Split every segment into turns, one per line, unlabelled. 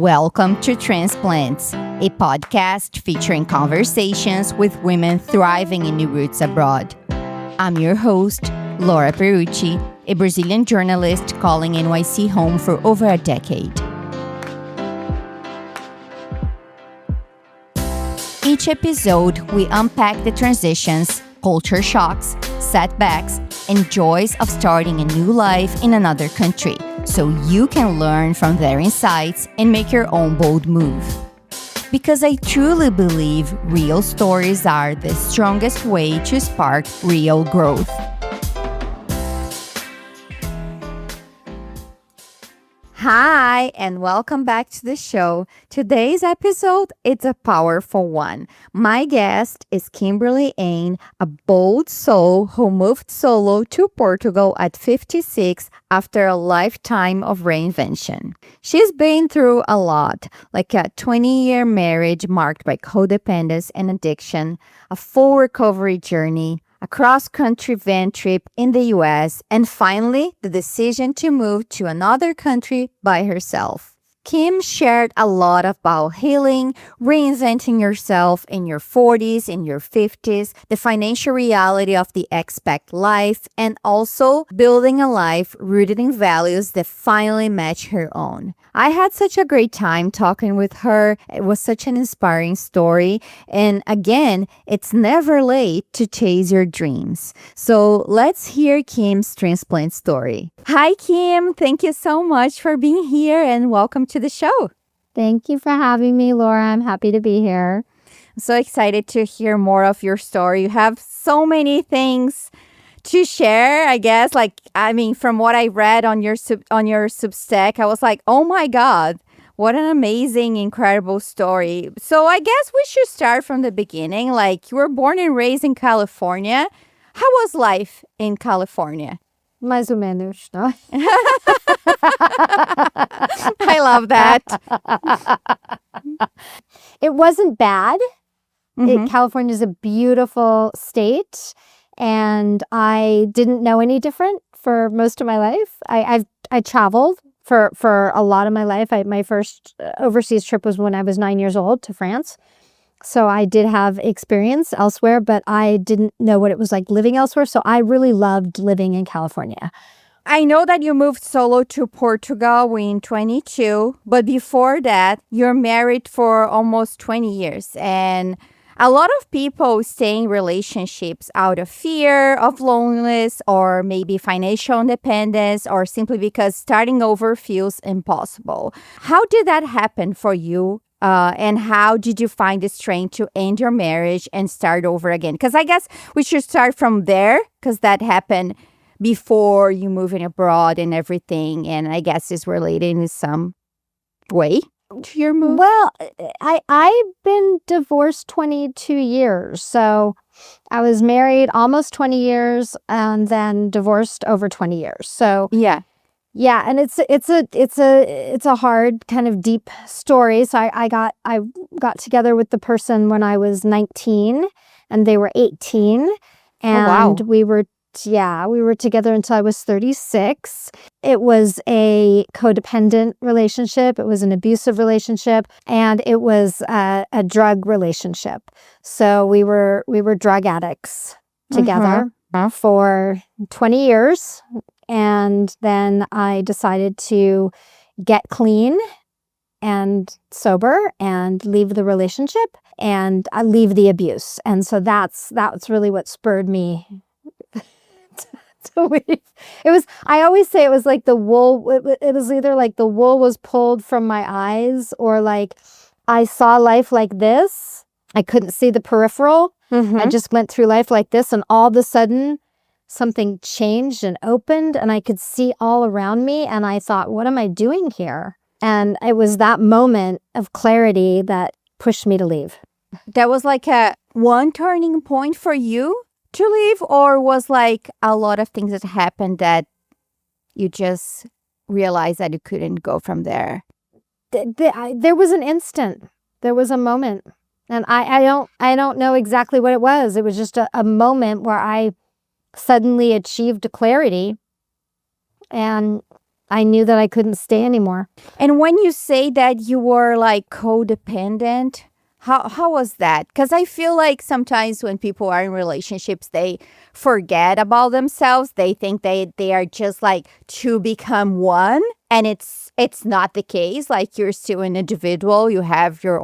Welcome to Transplants, a podcast featuring conversations with women thriving in new roots abroad. I'm your host, Laura Perucci, a Brazilian journalist calling NYC home for over a decade. Each episode, we unpack the transitions, culture shocks, setbacks, and joys of starting a new life in another country, so you can learn from their insights and make your own bold move. Because I truly believe real stories are the strongest way to spark real growth. Hi, and welcome back to the show. Today's episode, it's a powerful one. My guest is Kimberly Anne, a bold soul who moved solo to Portugal at 56 after a lifetime of reinvention. She's been through a lot, like a 20-year marriage marked by codependence and addiction, a full recovery journey, a cross-country van trip in the US, and finally, the decision to move to another country by herself. Kim shared a lot about healing, reinventing yourself in your 40s, in your 50s, the financial reality of the expat life, and also building a life rooted in values that finally match her own. I had such a great time talking with her. It was such an inspiring story. And again, it's never late to chase your dreams. So let's hear Kim's transplant story. Hi, Kim. Thank you so much for being here and welcome to the show.
Thank you for having me, Laura. I'm happy to be here.
I'm so excited to hear more of your story. You have so many things to share, I guess. From what I read on your Substack, I was like, oh my God, what an amazing, incredible story. So I guess we should start from the beginning. Like, you were born and raised in California. How was life in California?
Mais ou menos, no?
I love that.
It wasn't bad.
Mm-hmm.
California is a beautiful state, and I didn't know any different for most of my life. I traveled for a lot of my life. My first overseas trip was when I was 9 years old to France. So I did have experience elsewhere, but I didn't know what it was like living elsewhere. So I really loved living in California.
I know that you moved solo to Portugal in 22, but before that, you're married for almost 20 years. And a lot of people stay in relationships out of fear of loneliness or maybe financial independence or simply because starting over feels impossible. How did that happen for you? And how did you find the strength to end your marriage and start over again? Because I guess we should start from there because that happened before you moving abroad and everything. And I guess it's related in some way to your move.
Well, I've been divorced 22 years. So I was married almost 20 years and then divorced over 20 years. So yeah, and it's a hard kind of deep story. So I got together with the person when I was 19 and they were 18, and we were together until I was 36. It was a codependent relationship. It was an abusive relationship, and it was a drug relationship. So we were drug addicts together for 20 years. And then I decided to get clean and sober and leave the relationship and leave the abuse. And so that's really what spurred me to leave. I always say it was like the wool. It was either like the wool was pulled from my eyes or like I saw life like this. I couldn't see the peripheral. Mm-hmm. I just went through life like this, and all of a sudden something changed and opened and I could see all around me, and I thought, what am I doing here? And it was that moment of clarity that pushed me to leave.
That was like a one turning point for you to leave, or was like a lot of things that happened that you just realized that you couldn't go from there?
There was an instant. There was a moment. And I don't know exactly what it was. It was just a moment where I suddenly achieved clarity, and I knew that I couldn't stay anymore.
And when you say that you were like codependent, how was that? Because I feel like sometimes when people are in relationships, they forget about themselves. They think they are just like to become one, and it's not the case. Like you're still an individual. You have your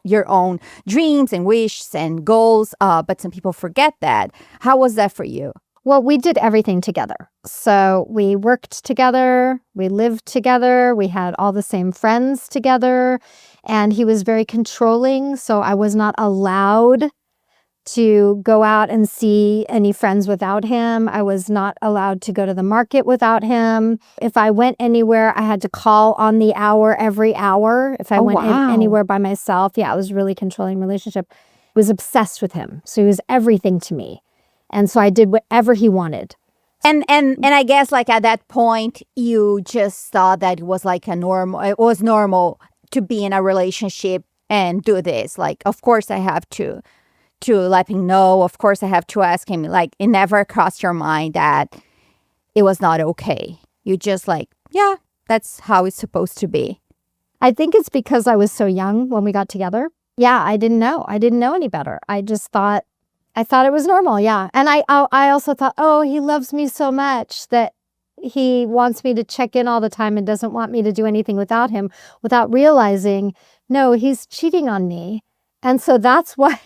your own dreams and wishes and goals. But some people forget that. How was that for you?
Well, we did everything together. So we worked together, we lived together, we had all the same friends together, and he was very controlling. So I was not allowed to go out and see any friends without him. I was not allowed to go to the market without him. If I went anywhere, I had to call on the hour every hour. If I went anywhere by myself, yeah, it was a really controlling relationship. I was obsessed with him. So he was everything to me. And so I did whatever he wanted.
And I guess like at that point, you just thought that it was like it was normal to be in a relationship and do this. Like, of course I have to let him know. Of course I have to ask him. Like, it never crossed your mind that it was not okay. You just like, yeah, that's how it's supposed to be.
I think it's because I was so young when we got together. Yeah, I didn't know. I didn't know any better. I thought it was normal, yeah. And I also thought, oh, he loves me so much that he wants me to check in all the time and doesn't want me to do anything without him, without realizing, no, he's cheating on me. And so that's why,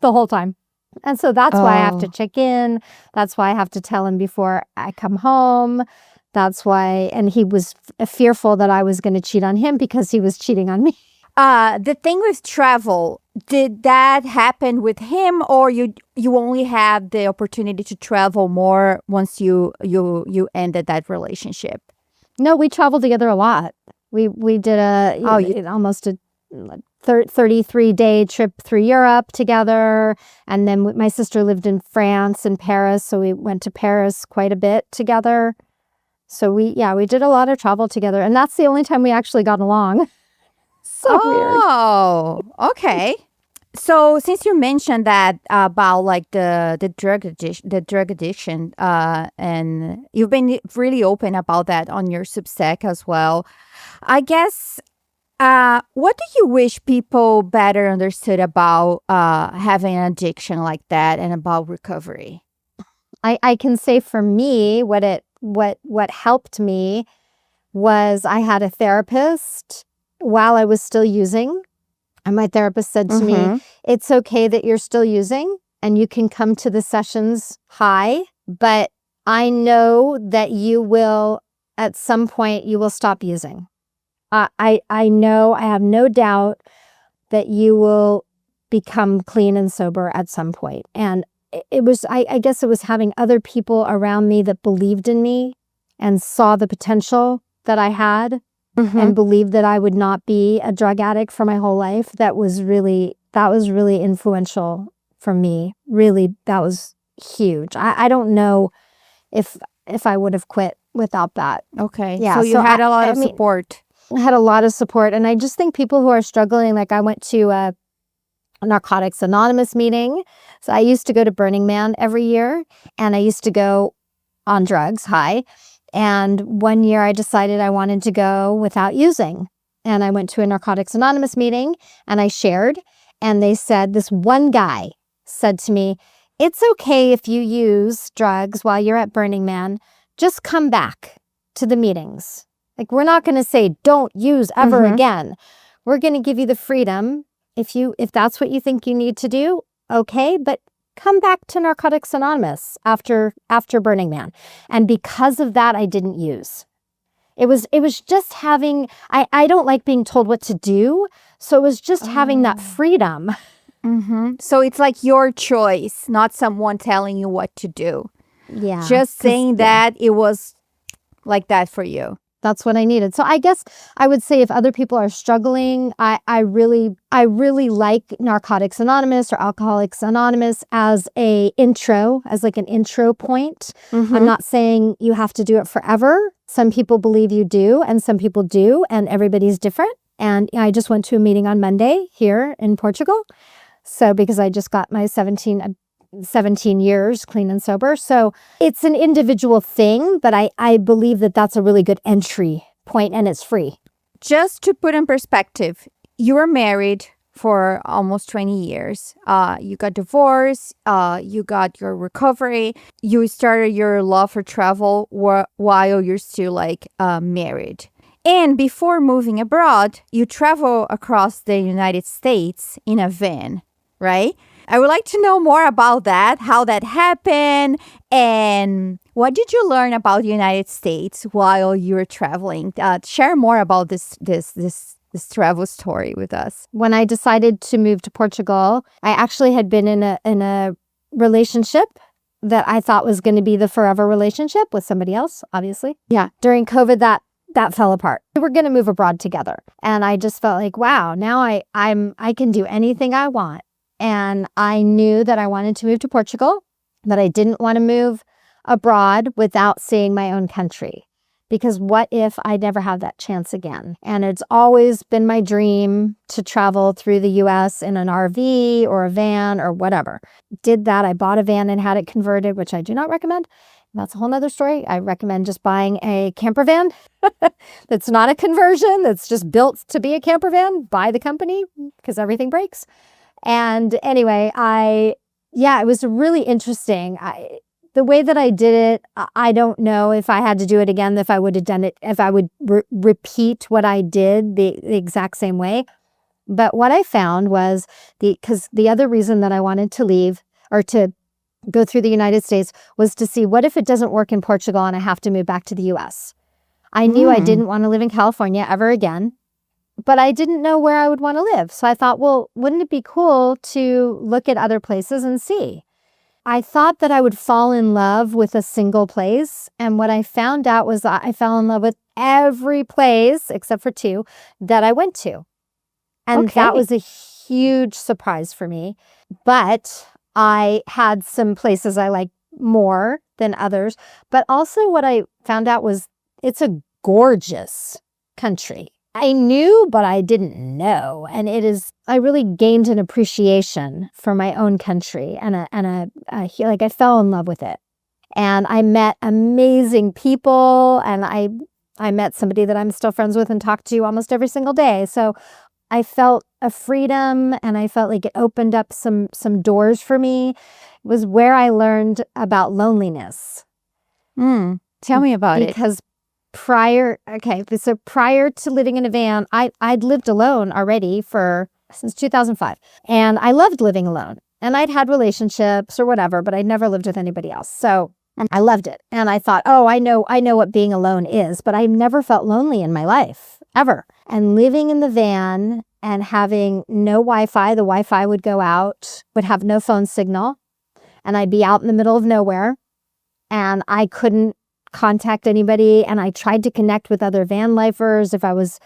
the whole time. And so that's why I have to check in. That's why I have to tell him before I come home. That's why, and he was fearful that I was going to cheat on him because he was cheating on me.
The thing with travel, did that happen with him, or you only had the opportunity to travel more once you ended that relationship?
No, we traveled together a lot. We did almost a 33-day trip through Europe together, and then my sister lived in France and Paris, so we went to Paris quite a bit together. So we did a lot of travel together, and that's the only time we actually got along. So weird.
Oh, okay. So since you mentioned that about like the drug addiction, and you've been really open about that on your Substack as well, I guess, what do you wish people better understood about having an addiction like that and about recovery?
I can say for me, what helped me was I had a therapist while I was still using. And my therapist said to me, it's okay that you're still using and you can come to the sessions high, but I know that you will, at some point, you will stop using. I know, I have no doubt that you will become clean and sober at some point. And it was, I guess it was having other people around me that believed in me and saw the potential that I had. And believed that I would not be a drug addict for my whole life. That was really influential for me. Really, that was huge. I don't know if I would have quit without that.
Okay. Yeah. So you had a lot of support.
I had a lot of support. And I just think people who are struggling, like I went to a Narcotics Anonymous meeting. So I used to go to Burning Man every year, and I used to go on drugs, high. And one year I decided I wanted to go without using. And I went to a Narcotics Anonymous meeting and I shared. And they said, this one guy said to me, it's okay if you use drugs while you're at Burning Man. Just come back to the meetings. Like, we're not going to say don't use ever again. We're going to give you the freedom. If that's what you think you need to do, okay. But come back to Narcotics Anonymous after Burning Man. And because of that, I didn't use. It was just having, I don't like being told what to do. So it was just having that freedom.
So it's like your choice, not someone telling you what to do.
Yeah.
Just saying that it was like that for you.
That's what I needed. So I guess I would say if other people are struggling, I really like Narcotics Anonymous or Alcoholics Anonymous as an intro point. I'm not saying you have to do it forever. Some people believe you do, and some people do, and everybody's different. And I just went to a meeting on Monday here in Portugal. So because I just got my 17 years clean and sober. So it's an individual thing, but I believe that that's a really good entry point, and it's free.
Just to put in perspective, you were married for almost 20 years. You got divorced. You got your recovery. You started your love for travel while you're still married. And before moving abroad, you travel across the United States in a van, right? I would like to know more about that, how that happened, and what did you learn about the United States while you were traveling? Share more about this travel story with us.
When I decided to move to Portugal, I actually had been in a relationship that I thought was going to be the forever relationship with somebody else, obviously.
Yeah.
During COVID, that fell apart. We were going to move abroad together. And I just felt like, wow, now I can do anything I want. And I knew that I wanted to move to Portugal, but I didn't want to move abroad without seeing my own country. Because what if I never have that chance again? And it's always been my dream to travel through the US in an RV or a van or whatever. Did that. I bought a van and had it converted, which I do not recommend. That's a whole nother story. I recommend just buying a camper van that's not a conversion, that's just built to be a camper van by the company because everything breaks. And anyway, it was really interesting. The way that I did it, I don't know if I had to do it again, if I would have done it, if I would repeat what I did the exact same way. But what I found was because the other reason that I wanted to leave or to go through the United States was to see what if it doesn't work in Portugal and I have to move back to the US. I knew I didn't want to live in California ever again, but I didn't know where I would want to live. So I thought, well, wouldn't it be cool to look at other places and see? I thought that I would fall in love with a single place. And what I found out was that I fell in love with every place except for 2 that I went to. And that was a huge surprise for me. But I had some places I liked more than others. But also what I found out was it's a gorgeous country. I knew, but I didn't know. And I really gained an appreciation for my own country and I fell in love with it. And I met amazing people, and I met somebody that I'm still friends with and talk to almost every single day. So I felt a freedom, and I felt like it opened up some doors for me. It was where I learned about loneliness.
Tell me about it.
Because prior to living in a van, I'd lived alone already since 2005. And I loved living alone. And I'd had relationships or whatever, but I'd never lived with anybody else. So I loved it. And I thought, oh, I know what being alone is, but I never felt lonely in my life, ever. And living in the van and having no Wi-Fi, the Wi-Fi would go out, would have no phone signal, and I'd be out in the middle of nowhere, and I couldn't contact anybody. And I tried to connect with other van lifers if I was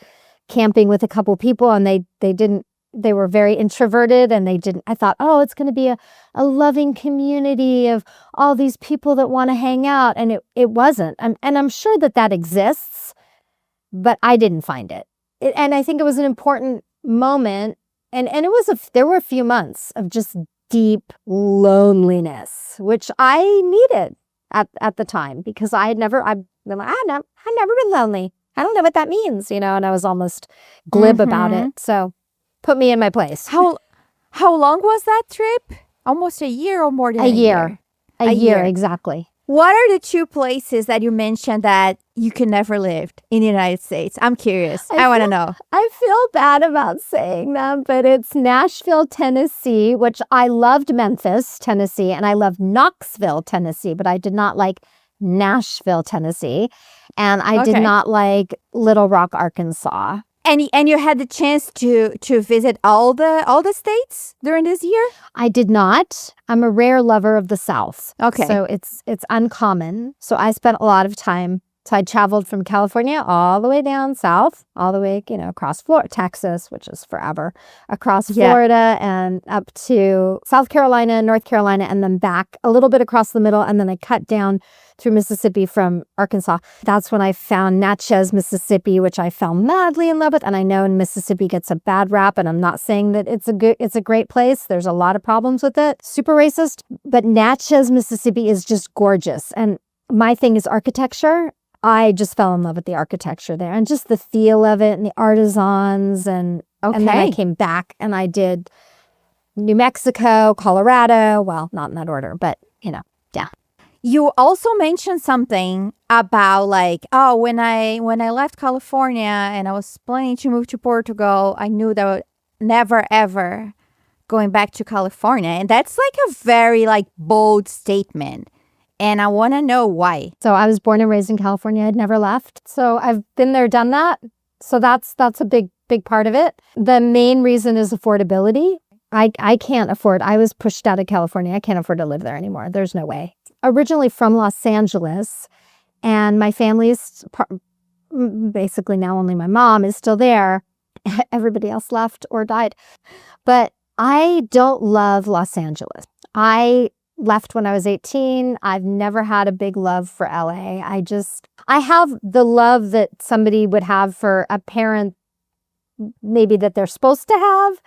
camping with a couple people, and they were very introverted, and I thought, oh, it's going to be a loving community of all these people that want to hang out. And it wasn't. And I'm sure that exists, but I didn't find it. And I think it was an important moment. And there were a few months of just deep loneliness, which I needed at the time, because I've never been lonely. I don't know what that means, and I was almost glib about it. So put me in my place.
How long was that trip? Almost a year or more than a year?
A year, exactly.
What are the 2 places that you mentioned that you can never live in the United States? I'm curious. I want to know.
I feel bad about saying them, but it's Nashville, Tennessee, which I loved Memphis, Tennessee, and I loved Knoxville, Tennessee, but I did not like Nashville, Tennessee, and I did not like Little Rock, Arkansas.
And you had the chance to visit all the states during this year?
I did not. I'm a rare lover of the South.
Okay.
So it's uncommon. So I spent a lot of time So I traveled from California all the way down south, all the way, across Florida, Texas, which is forever, across Florida and up to South Carolina, North Carolina, and then back a little bit across the middle. And then I cut down through Mississippi from Arkansas. That's when I found Natchez, Mississippi, which I fell madly in love with. And I know Mississippi gets a bad rap, and I'm not saying that it's a great place. There's a lot of problems with it. Super racist. But Natchez, Mississippi is just gorgeous. And my thing is architecture. I just fell in love with the architecture there and just the feel of it and the artisans. And then I came back and I did New Mexico, Colorado. Well, not in that order, but yeah.
You also mentioned something about when I left California and I was planning to move to Portugal, I knew that I would never ever going back to California. And that's a very bold statement. And I want to know why.
So I was born and raised in California. I'd never left. So I've been there, done that. So that's a big part of it. The main reason is affordability. I can't afford. I was pushed out of California. I can't afford to live there anymore. There's no way. Originally from Los Angeles, and my family is basically now only my mom is still there. Everybody else left or died. But I don't love Los Angeles. I left when I was 18. I've never had a big love for LA. I have the love that somebody would have for a parent, maybe that they're supposed to have,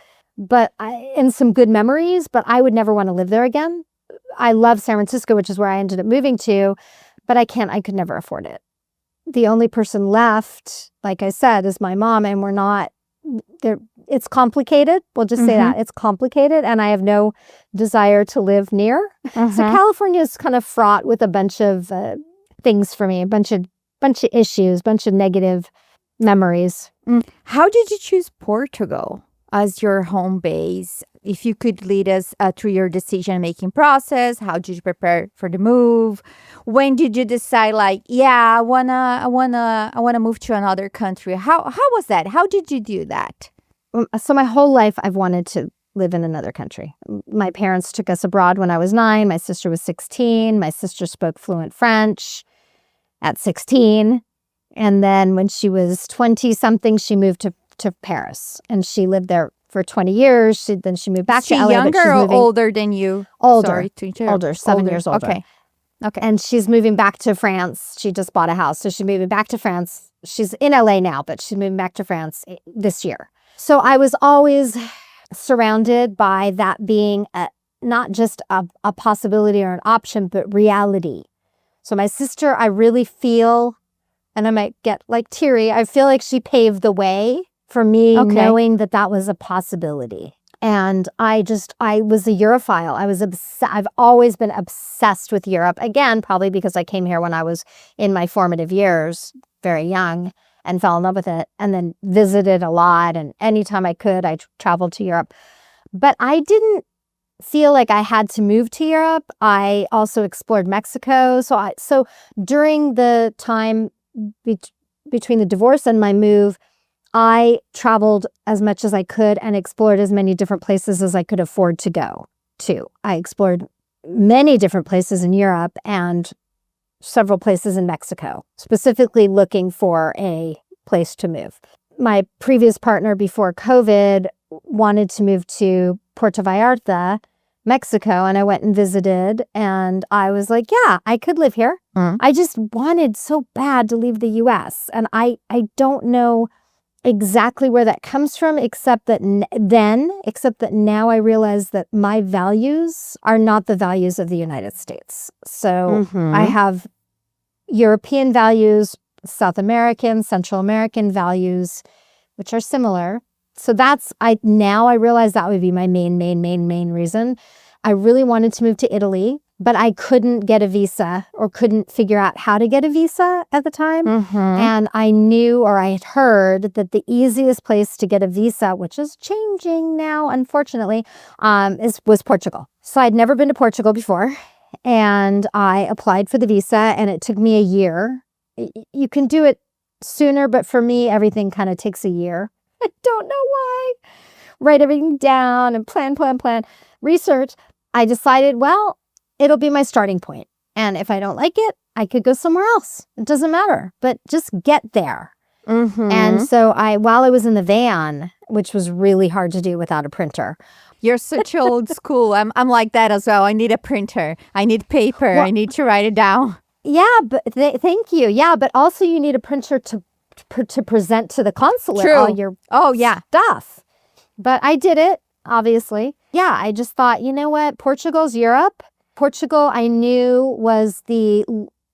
and some good memories, but I would never want to live there again. I love San Francisco, which is where I ended up moving to, but I could never afford it. The only person left, like I said, is my mom, and we're not there. It's complicated. We'll just say that it's complicated, and I have no desire to live near. So California is kind of fraught with a bunch of things for me, a bunch of issues, bunch of negative memories.
How did you choose Portugal as your home base? If you could lead us through your decision-making process, how did you prepare for the move? When did you decide, I wanna move to another country? How was that? How did you do that?
So my whole life, I've wanted to live in another country. My parents took us abroad when I was 9. My sister was 16. My sister spoke fluent French at 16. And then when she was 20-something, she moved to Paris. And she lived there for 20 years. Then she moved back to LA.
Younger or older than you?
Older.
Sorry,
older, 7 years older.
Okay.
And she's moving back to France. She just bought a house. So she's moving back to France. She's in LA now, but she's moving back to France this year. So I was always surrounded by that being not just a possibility or an option, but reality. So my sister, I really feel, and I might get teary, I feel like she paved the way for me knowing that was a possibility. And I was a Europhile. I've always been obsessed with Europe. Again, probably because I came here when I was in my formative years, very young, and fell in love with it, and then visited a lot. And anytime I could, I traveled to Europe. But I didn't feel like I had to move to Europe. I also explored Mexico. So during the time between the divorce and my move, I traveled as much as I could and explored as many different places as I could afford to go to. I explored many different places in Europe and several places in Mexico, specifically looking for a place to move. My previous partner before COVID wanted to move to Puerto Vallarta, Mexico, and I went and visited, and I was like, yeah, I could live here. I just wanted so bad to leave the US, and I don't know exactly where that comes from, except that now I realize that my values are not the values of the United States. So I have European values, South American, Central American values, which are similar. So now I realize that would be my main reason. I really wanted to move to Italy, but I couldn't get a visa or couldn't figure out how to get a visa at the time. And I knew, or I had heard, that the easiest place to get a visa, which is changing now, unfortunately, was Portugal. So I'd never been to Portugal before, and I applied for the visa, and it took me a year. You can do it sooner, but for me, everything kind of takes a year. I don't know why. Write everything down and plan, research. I decided, well, it'll be my starting point. And if I don't like it, I could go somewhere else. It doesn't matter, but just get there. And so while I was in the van, which was really hard to do without a printer.
You're such old school. I'm like that as well. I need a printer. I need paper.
Well,
I need to write it down.
Yeah, but thank you. Yeah, but also you need a printer to present to the consulate all your stuff. But I did it, obviously. Yeah, I just thought, you know what? Portugal's Europe. Portugal, I knew, was the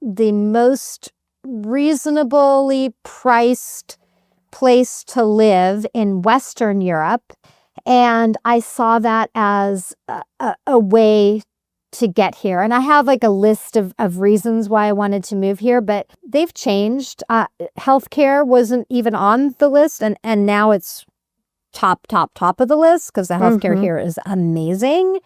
most reasonably priced place to live in Western Europe. And I saw that as a way to get here. And I have like a list of reasons why I wanted to move here, but they've changed. Healthcare wasn't even on the list. And now it's top of the list because the healthcare here is amazing.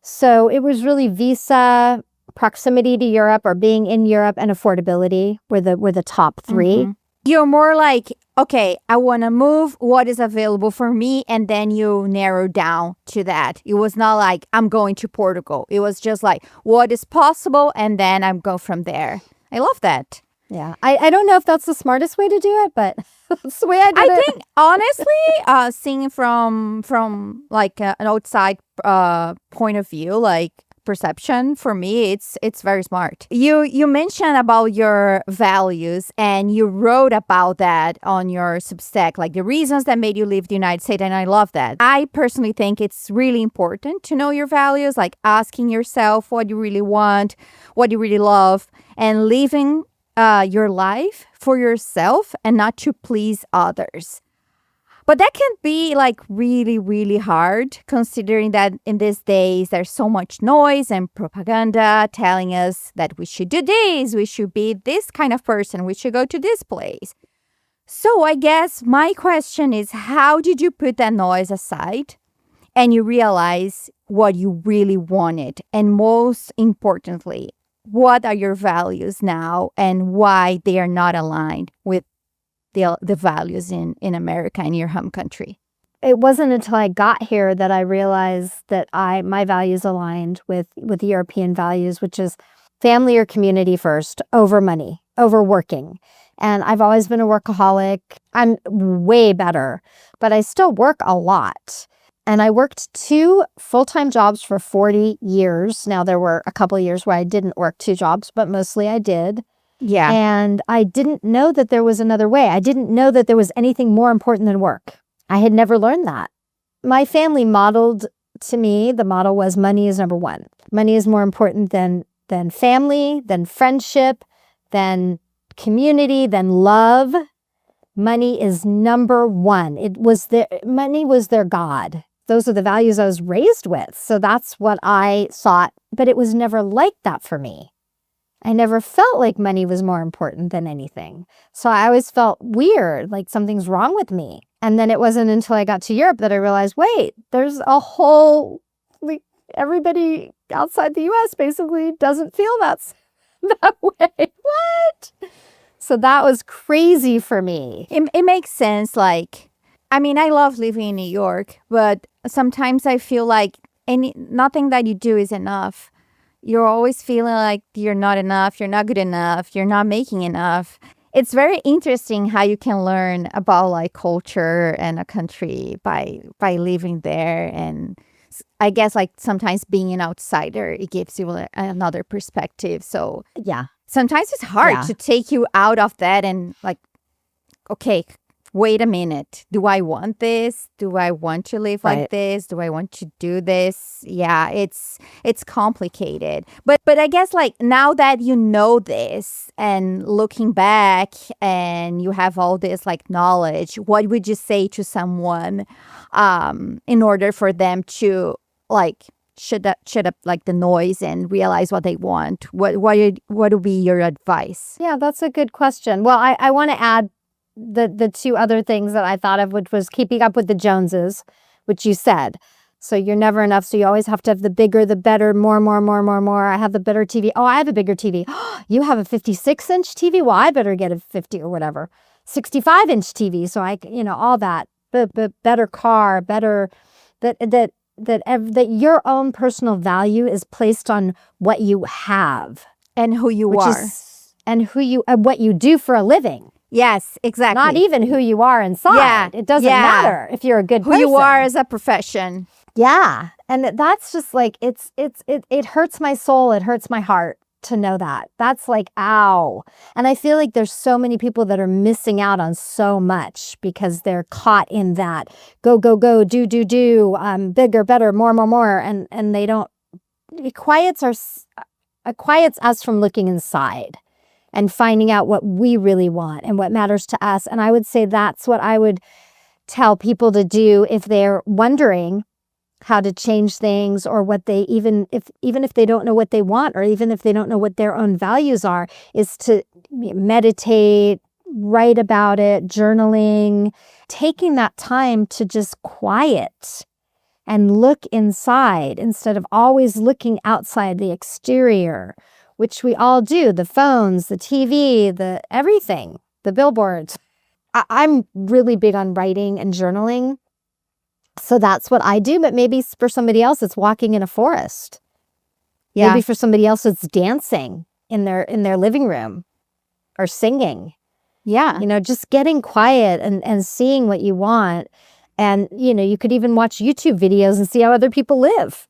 So it was really visa, proximity to Europe or being in Europe, and affordability were the top three.
You're more like, okay, I want to move. What is available for me? And then you narrow down to that. It was not like, I'm going to Portugal. It was just like, what is possible? And then I'm go from there. I love that.
Yeah. I don't know if that's the smartest way to do it, but that's the way I did it.
I think, honestly, seeing from like an outside point of view, like perception, for me, it's very smart. You mentioned about your values, and you wrote about that on your Substack, like the reasons that made you leave the United States, and I love that. I personally think it's really important to know your values, like asking yourself what you really want, what you really love, and living your life for yourself and not to please others. But that can be like really, really hard, considering that in these days there's so much noise and propaganda telling us that we should do this, we should be this kind of person, we should go to this place. So I guess my question is, how did you put that noise aside and you realize what you really wanted? And most importantly, what are your values now and why they are not aligned with the values in America, in your home country?
It wasn't until I got here that I realized that my values aligned with European values, which is family or community first, over money, over working. And I've always been a workaholic. I'm way better, but I still work a lot. And I worked 2 full-time jobs for 40 years. Now, there were a couple of years where I didn't work 2 jobs, but mostly I did.
Yeah.
And I didn't know that there was another way. I didn't know that there was anything more important than work. I had never learned that. My family modeled to me, the model was money is number one. Money is more important than family, than friendship, than community, than love. Money is number one. Money was their God. Those are the values I was raised with. So that's what I thought, but it was never like that for me. I never felt like money was more important than anything. So I always felt weird, like something's wrong with me. And then it wasn't until I got to Europe that I realized, wait, there's a whole, like, everybody outside the US basically doesn't feel that way. What? So that was crazy for me.
It makes sense. Like, I mean, I love living in New York, but sometimes I feel like nothing that you do is enough. You're always feeling like you're not enough, you're not good enough, you're not making enough. It's very interesting how you can learn about like culture and a country by living there. And I guess like sometimes being an outsider, it gives you another perspective. So
yeah,
sometimes it's hard to take you out of that and like, okay, wait a minute. Do I want this? Do I want to live like this? Do I want to do this? Yeah, it's complicated. But I guess like now that you know this and looking back and you have all this like knowledge, what would you say to someone in order for them to like shut up like the noise and realize what they want? What would be your advice?
Yeah, that's a good question. Well, I want to add the 2 other things that I thought of, which was keeping up with the Joneses, which you said. So you're never enough. So you always have to have the bigger, the better, more. I have the better TV. Oh, I have a bigger TV. You have a 56-inch TV? Well, I better get a 50 or whatever, 65-inch TV. So all that, the better car, better, that your own personal value is placed on what you have.
And who you
which
are.
is and what you do for a living.
Yes, exactly.
Not even who you are inside.
Yeah,
It doesn't matter if you're a good
who
person.
you are as a profession.
Yeah. And that's just like, it hurts my soul. It hurts my heart to know that. That's like, ow. And I feel like there's so many people that are missing out on so much because they're caught in that go, go, go, do, bigger, better, more. And they don't, it quiets us from looking inside and finding out what we really want and what matters to us. And I would say that's what I would tell people to do if they're wondering how to change things, or what they even if they don't know what they want, or even if they don't know what their own values are, is to meditate, write about it, journaling, taking that time to just quiet and look inside instead of always looking outside the exterior, which we all do, the phones, the TV, the everything, the billboards. I'm really big on writing and journaling. So that's what I do, but maybe for somebody else, it's walking in a forest. Yeah. Maybe for somebody else, it's dancing in their living room or singing.
Yeah.
Just getting quiet and seeing what you want. And, you could even watch YouTube videos and see how other people live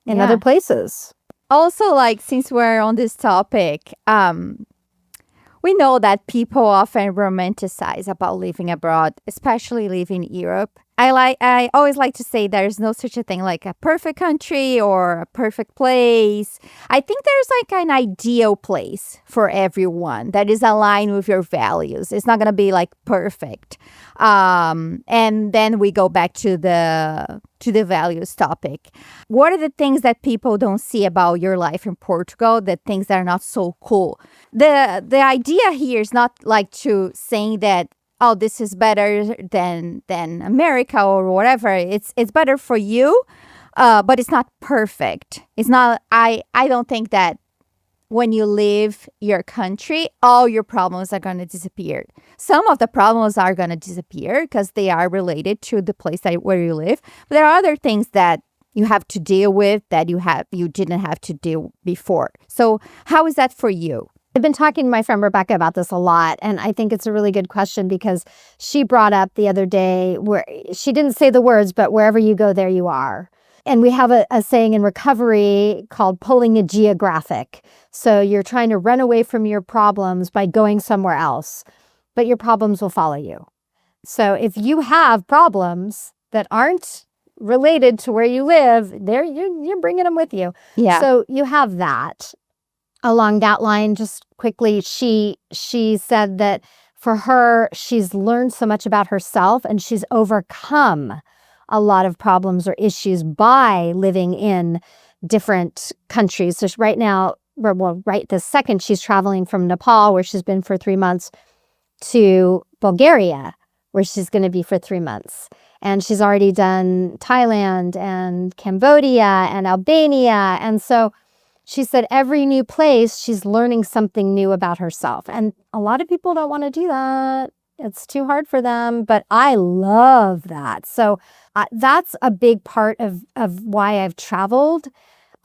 in other places.
Also, like, since we're on this topic, we know that people often romanticize about living abroad, especially living in Europe. I always like to say there's no such a thing like a perfect country or a perfect place. I think there's like an ideal place for everyone that is aligned with your values. It's not going to be like perfect. And then we go back to the values topic. What are the things that people don't see about your life in Portugal, the things that are not so cool? The idea here is not like to saying that, oh, this is better than America or whatever. It's better for you, but it's not perfect. It's not. I don't think that when you leave your country, all your problems are going to disappear. Some of the problems are going to disappear because they are related to the place where you live. But there are other things that you have to deal with that you didn't have to deal before. So how is that for you?
I've been talking to my friend Rebecca about this a lot, and I think it's a really good question because she brought up the other day where she didn't say the words, but wherever you go, there you are. And we have a saying in recovery called pulling a geographic. So you're trying to run away from your problems by going somewhere else, but your problems will follow you. So if you have problems that aren't related to where you live, you're bringing them with you.
Yeah.
So you have that. Along that line, just quickly, she said that for her, she's learned so much about herself and she's overcome a lot of problems or issues by living in different countries. So right now, right this second, she's traveling from Nepal, where she's been for 3 months, to Bulgaria, where she's going to be for 3 months. And she's already done Thailand and Cambodia and Albania. And so she said every new place, she's learning something new about herself. And a lot of people don't want to do that. It's too hard for them, but I love that. So that's a big part of why I've traveled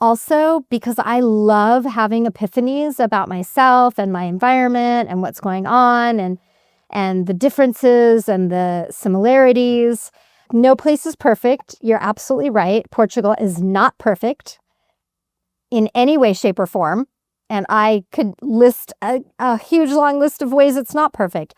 also, because I love having epiphanies about myself and my environment and what's going on and the differences and the similarities. No place is perfect. You're absolutely right. Portugal is not perfect in any way, shape, or form. And I could list a huge long list of ways it's not perfect.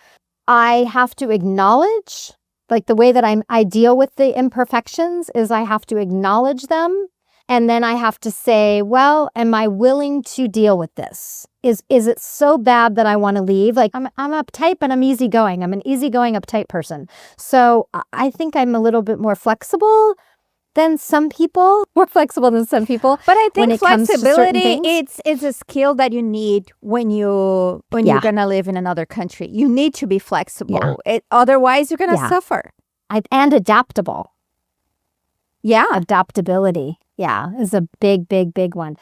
I have to acknowledge, like the way that I deal with the imperfections is I have to acknowledge them. And then I have to say, well, am I willing to deal with this? Is it so bad that I want to leave? Like I'm uptight, but I'm easygoing. I'm an easygoing, uptight person. So I think I'm a little bit more flexible than some people, But
I think flexibility, it's a skill that you need when you're gonna live in another country. You need to be flexible.
Yeah.
Otherwise, you're gonna suffer.
And adaptable.
Yeah,
adaptability. Yeah, is a big, big, big one.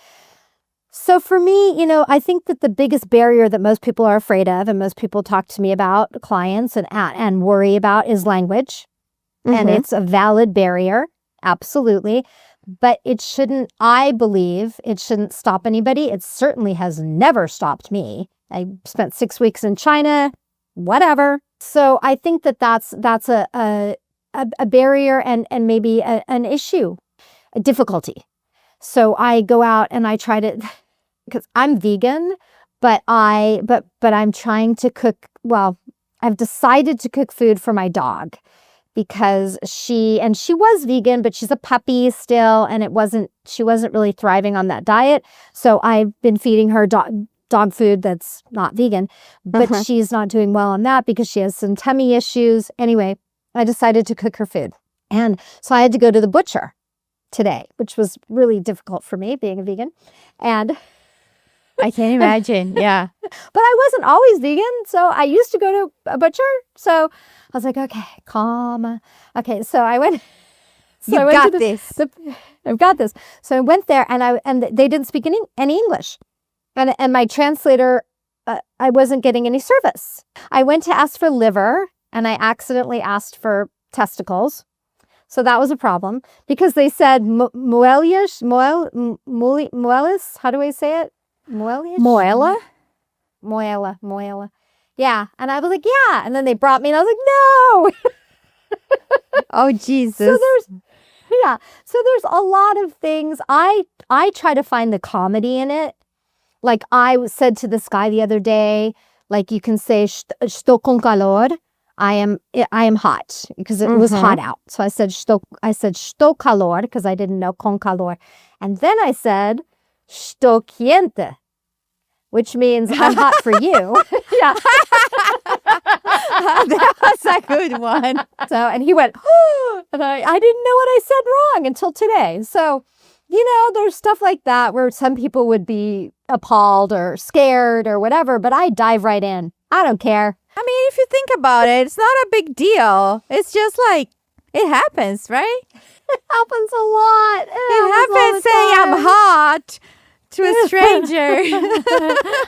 So for me, I think that the biggest barrier that most people are afraid of, and most people talk to me about, clients and worry about, is language, and it's a valid barrier. Absolutely. but I believe it shouldn't stop anybody. It certainly has never stopped me. I spent 6 weeks in China, whatever. So I think that that's a barrier and maybe an issue, a difficulty. So I go out and I try to, because I'm vegan, but I'm trying to cook. Well, I've decided to cook food for my dog because she was vegan, but she's a puppy still, and she wasn't really thriving on that diet. So I've been feeding her dog food that's not vegan, but she's not doing well on that because she has some tummy issues. Anyway, I decided to cook her food. And so I had to go to the butcher today, which was really difficult for me being a vegan. And
I can't imagine. Yeah.
But I wasn't always vegan. So I used to go to a butcher. So I was like, okay, calm. Okay. So I went. So
I've
got this. So I went there and they didn't speak any English. And my translator, I wasn't getting any service. I went to ask for liver and I accidentally asked for testicles. So that was a problem because they said muelas. How do I say it?
Moela?
Moela. Yeah. And I was like, yeah. And then they brought me and I was like, no.
Oh, Jesus.
So there's a lot of things. I try to find the comedy in it. Like I said to this guy the other day, like you can say, "Estou con calor." I am hot because it was hot out. So I said "Estou calor" because I didn't know con calor. And then I said "Estou quente," which means I'm hot for you. Yeah.
That was a good one.
So, and he went, oh, and I didn't know what I said wrong until today. So, there's stuff like that where some people would be appalled or scared or whatever, but I dive right in. I don't care.
I mean, if you think about it, it's not a big deal. It's just like, it happens, right?
It happens a lot.
It happens saying I'm hot to a stranger.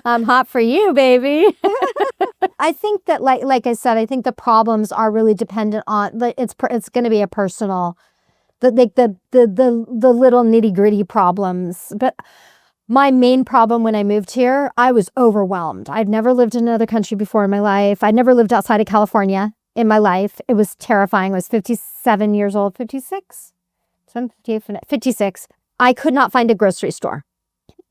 I'm hot for you, baby. I think that, like I said, I think the problems are really dependent on, it's going to be a personal, the little nitty gritty problems. But my main problem when I moved here, I was overwhelmed. I'd never lived in another country before in my life. I'd never lived outside of California in my life. It was terrifying. I was 57 years old, 56. So I'm 56. I could not find a grocery store.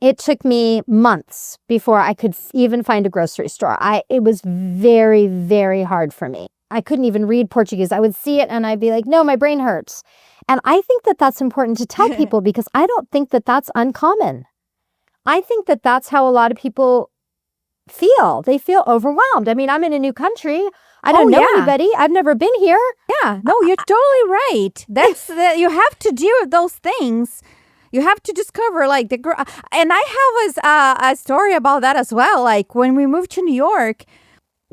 It took me months before I could even find a grocery store. It was very, very hard for me. I couldn't even read Portuguese. I would see it and I'd be like, no, my brain hurts. And I think that that's important to tell people because I don't think that that's uncommon. I think that that's how a lot of people feel. They feel overwhelmed. I mean, I'm in a new country. I don't know anybody. I've never been here.
Yeah, no, you're totally right. You have to deal with those things. You have to discover like and I have a story about that as well. Like when we moved to New York,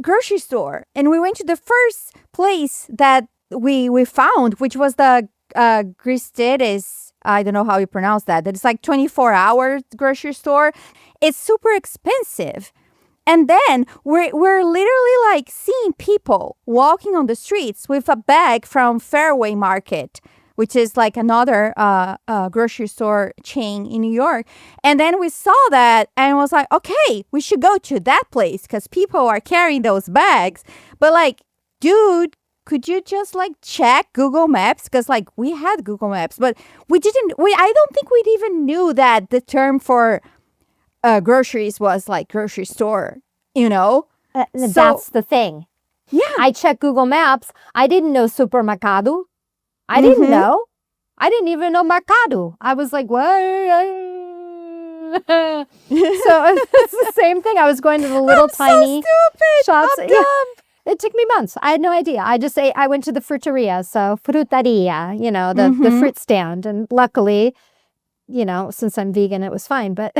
grocery store, and we went to the first place that we found, which was the Gristedes. I don't know how you pronounce that. It's like 24-hour grocery store. It's super expensive. And then we're literally like seeing people walking on the streets with a bag from Fairway Market, which is like another grocery store chain in New York. And then we saw that and was like, okay, we should go to that place because people are carrying those bags. But like, dude, could you just like check Google Maps? Because like we had Google Maps, but I don't think we'd even knew that the term for groceries was like grocery store,
That's the thing.
Yeah.
I checked Google Maps. I didn't know supermercado. I didn't know. I didn't even know mercado. I was like, what? So it's the same thing. I was going to the little tiny shops.
I'm dumb.
It took me months. I had no idea. I went to the fruteria, so frutaria, the fruit stand. And luckily, since I'm vegan, it was fine. But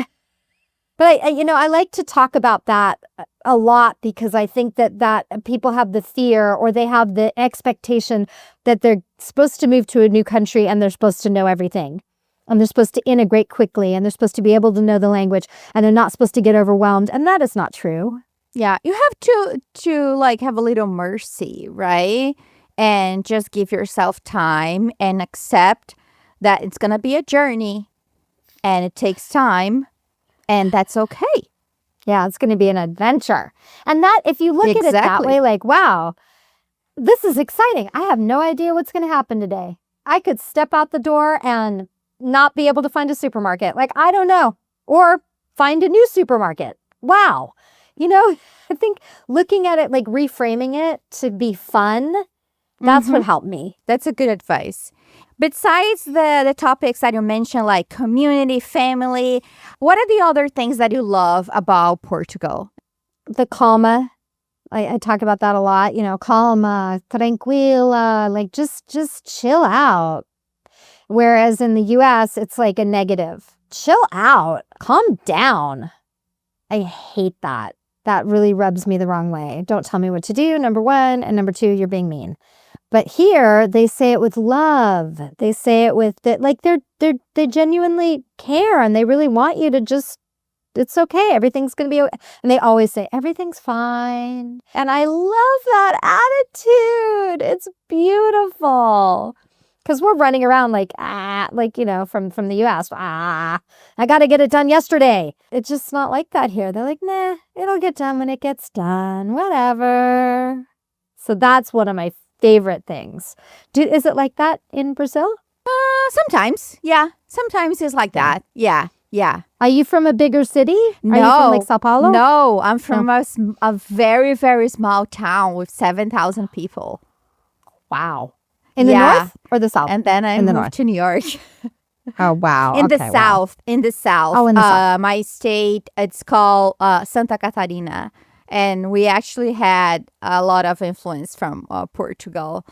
I like to talk about that a lot because I think that people have the fear or they have the expectation that they're supposed to move to a new country and they're supposed to know everything. And they're supposed to integrate quickly and they're supposed to be able to know the language and they're not supposed to get overwhelmed. And that is not true.
Yeah, you have to like have a little mercy, right? And just give yourself time and accept that it's going to be a journey and it takes time, and that's okay.
Yeah, it's going to be an adventure. And that, if you look at it that way, like, wow, this is exciting. I have no idea what's going to happen today. I could step out the door and not be able to find a supermarket. Like, I don't know. Or find a new supermarket. Wow. You know, I think looking at it, like reframing it to be fun, that's what helped me.
That's a good advice. Besides the topics that you mentioned, like community, family, what are the other things that you love about Portugal?
The calma. I talk about that a lot, you know, calma, tranquila, like just chill out. Whereas in the US, it's like a negative. Chill out, calm down. I hate that. That really rubs me the wrong way. Don't tell me what to do, number one. And number two, you're being mean. But here, they say it with love. They say it with, like they genuinely care and they really want you to just, it's okay. Everything's going to be okay. And they always say, everything's fine. And I love that attitude. It's beautiful. Because we're running around like, you know, from the US. I got to get it done yesterday. It's just not like that here. They're like, nah, it'll get done when it gets done. Whatever. So that's one of my favorite things. Is it like that in Brazil?
Sometimes. Yeah. Sometimes it's like that. Yeah. Yeah.
Are you from a bigger city?
No.
Are you from like Sao Paulo?
No, I'm from a very, very small town with 7,000 people.
Wow. In the north or the south?
And then I moved to New York.
Oh, wow.
In the south. In the south.
Oh, in the south.
My state, it's called Santa Catarina. And we actually had a lot of influence from Portugal.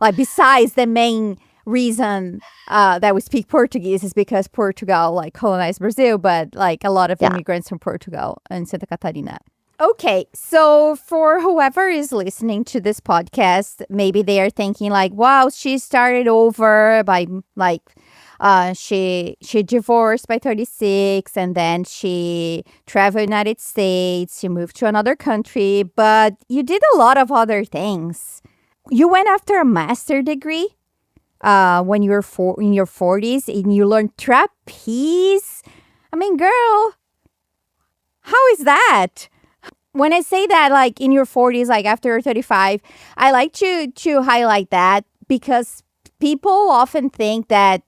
Like, besides the main reason that we speak Portuguese is because Portugal, like, colonized Brazil, but, like, a lot of immigrants from Portugal and Santa Catarina. Okay, so for whoever is listening to this podcast, maybe they are thinking like, wow, she started over by like, she divorced by 36 and then she traveled United States, she moved to another country, but you did a lot of other things. You went after a master degree when you were in your 40s and you learned trapeze. I mean, girl, how is that? When I say that, like, in your 40s, like, after you're 35, I like to highlight that because people often think that,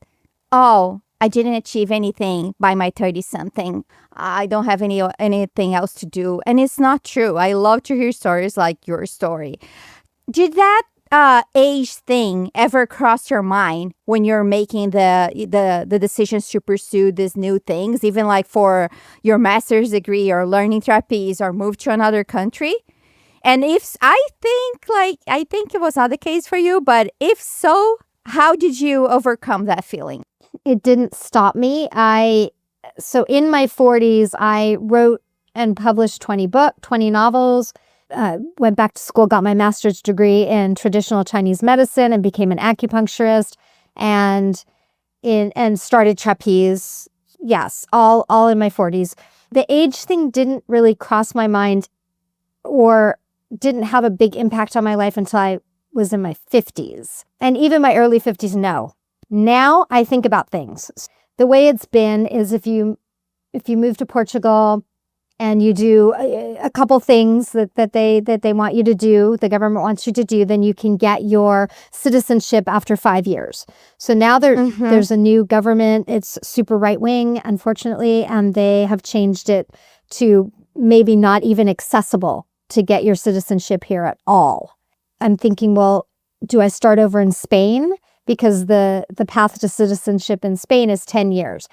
oh, I didn't achieve anything by my 30-something. I don't have anything else to do. And it's not true. I love to hear stories like your story. Did that age thing ever cross your mind when you're making the decisions to pursue these new things, even like for your master's degree or learning trapeze or move to another country? And if I think it was not the case for you, but if so, how did you overcome that feeling?
It didn't stop me. So in my 40s, I wrote and published 20 novels. Went back to school, got my master's degree in traditional Chinese medicine and became an acupuncturist and started trapeze. Yes, all in my 40s. The age thing didn't really cross my mind or didn't have a big impact on my life until I was in my 50s. And even my early 50s, no. Now I think about things. The way it's been is if you move to Portugal and you do a couple things that they want you to do, the government wants you to do, then you can get your citizenship after 5 years. So now there's a new government. It's super right-wing, unfortunately, and they have changed it to maybe not even accessible to get your citizenship here at all. I'm thinking, well, do I start over in Spain? Because the path to citizenship in Spain is 10 years.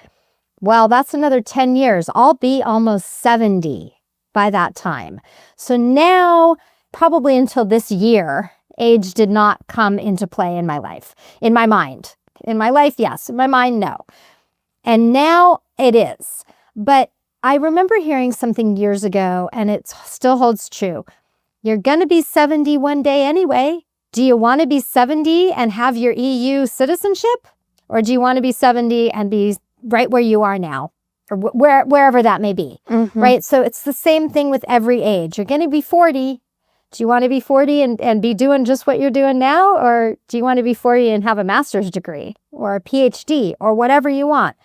Well, that's another 10 years. I'll be almost 70 by that time. So now, probably until this year, age did not come into play in my life. In my mind. In my life, yes. In my mind, no. And now it is. But I remember hearing something years ago, and it still holds true. You're going to be 70 one day anyway. Do you want to be 70 and have your EU citizenship? Or do you want to be 70 and be right where you are now, or wherever that may be, right? So it's the same thing with every age. You're going to be 40. Do you want to be 40 and be doing just what you're doing now? Or do you want to be 40 and have a master's degree or a PhD or whatever you want?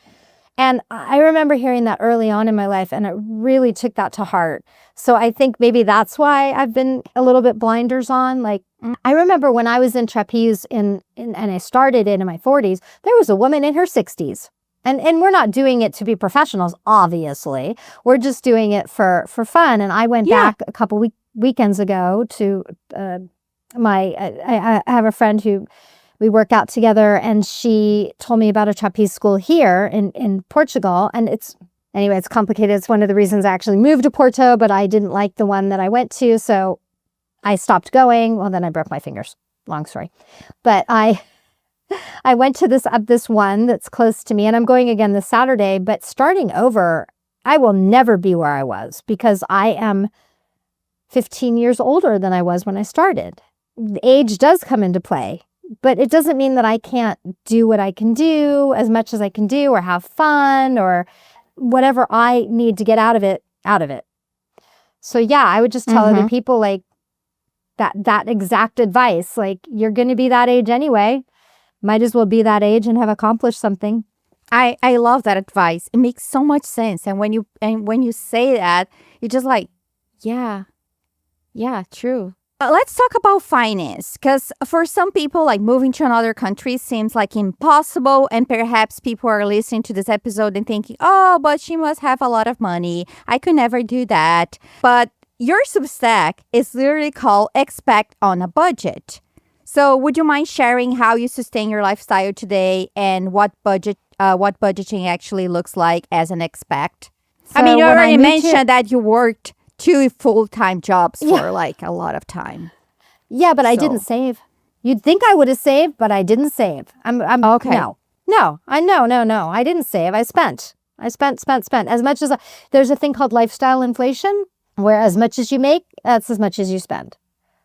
And I remember hearing that early on in my life, and it really took that to heart. So I think maybe that's why I've been a little bit blinders on. Like, I remember when I was in trapeze and I started in my 40s, there was a woman in her 60s. And we're not doing it to be professionals, obviously. We're just doing it for fun. And I went back a couple weekends ago to I have a friend who we work out together, and she told me about a trapeze school here in Portugal. And it's complicated. It's one of the reasons I actually moved to Porto, but I didn't like the one that I went to. So I stopped going. Well, then I broke my fingers. Long story. But I went to this one that's close to me, and I'm going again this Saturday. But starting over, I will never be where I was because I am 15 years older than I was when I started. Age does come into play, but it doesn't mean that I can't do what I can do as much as I can do, or have fun, or whatever I need to get out of it. So yeah, I would just tell other people like that exact advice. Like, you're going to be that age anyway. Might as well be that age and have accomplished something.
I love that advice. It makes so much sense. And when you say that, you're just like, yeah, true. Let's talk about finance, because for some people, like, moving to another country seems like impossible, and perhaps people are listening to this episode and thinking, oh, but she must have a lot of money. I could never do that. But your Substack is literally called Expat on a Budget. So would you mind sharing how you sustain your lifestyle today and what budgeting actually looks like as an expat?
So
I mean, you already mentioned that you worked 2 full-time jobs for like a lot of time.
Yeah, but I didn't save. You'd think I would have saved, but I didn't save. I'm okay. No. I didn't save. I spent. As much as there's a thing called lifestyle inflation, where as much as you make, that's as much as you spend.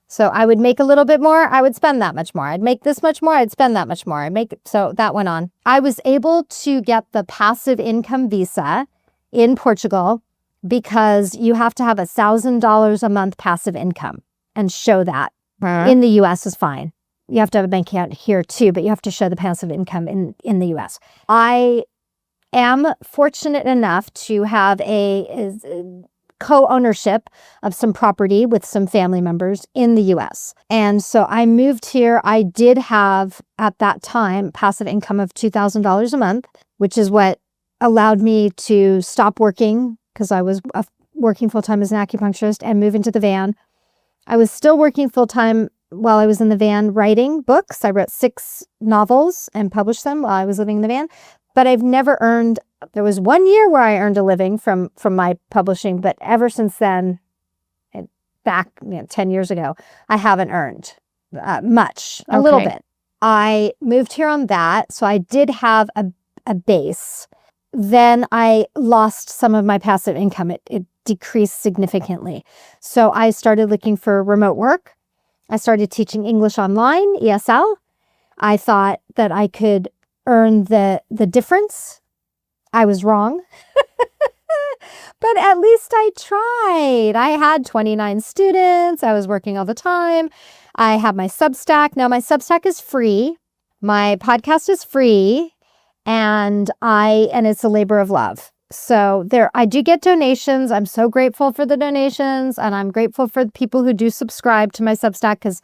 So I would make a little bit more, I would spend that much more. I'd make this much more, I'd spend that much more. So that went on. I was able to get the passive income visa in Portugal because you have to have $1,000 a month passive income and show that. In the US is fine. You have to have a bank account here too, but you have to show the passive income in the US. I am fortunate enough to have a co-ownership of some property with some family members in the US. And so I moved here. I did have, at that time, passive income of $2,000 a month, which is what allowed me to stop working, because I was working full-time as an acupuncturist, and move into the van. I was still working full-time while I was in the van writing books. I wrote 6 novels and published them while I was living in the van. But I've never earned, there was 1 year where I earned a living from my publishing, but ever since then, back 10 years ago, I haven't earned much, a little bit. I moved here on that, so I did have a base. Then I lost some of my passive income. It decreased significantly. So I started looking for remote work. I started teaching English online, ESL. I thought that I could earn the difference. I was wrong. But at least I tried. I had 29 students. I was working all the time. I have my Substack. Now my Substack is free. My podcast is free. And it's a labor of love. So I do get donations. I'm so grateful for the donations, and I'm grateful for the people who do subscribe to my Substack, because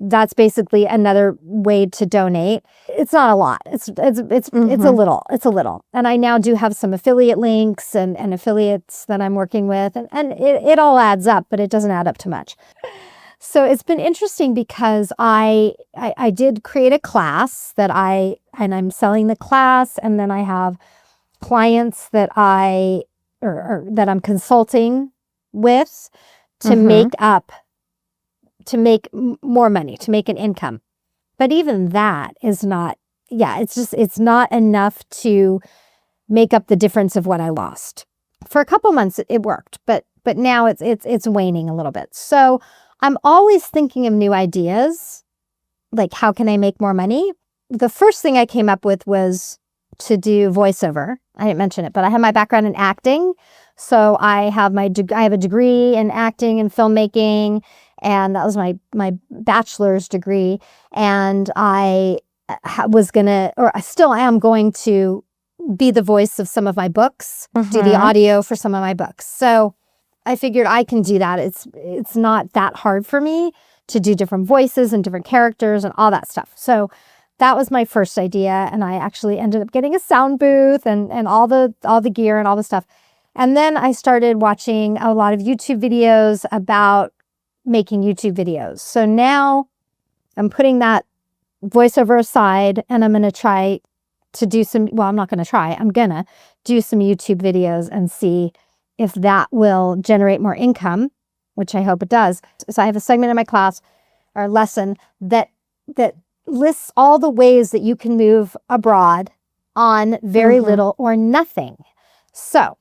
that's basically another way to donate. It's not a lot. It's a little. It's a little. And I now do have some affiliate links and affiliates that I'm working with, and it all adds up, but it doesn't add up to much. So it's been interesting because I did create a class and I'm selling the class, and then I have clients that that I'm consulting with to make more money, to make an income. But even that is not, it's not enough to make up the difference of what I lost. For a couple months it worked, but now it's waning a little bit. So I'm always thinking of new ideas, like how can I make more money? The first thing I came up with was to do voiceover. I didn't mention it, but I have my background in acting. So I have a degree in acting and filmmaking, And that was my bachelor's degree. And I was gonna, or I still am going to be the voice of some of my books, do the audio for some of my books. So I figured I can do that. It's not that hard for me to do different voices and different characters and all that stuff. So that was my first idea. And I actually ended up getting a sound booth and all the gear and all the stuff. And then I started watching a lot of YouTube videos about making YouTube videos. So now I'm putting that voiceover aside and I'm going to try to do I'm not going to try, I'm going to do some YouTube videos and see if that will generate more income, which I hope it does. So I have a segment in my class or lesson that lists all the ways that you can move abroad on very little or nothing. So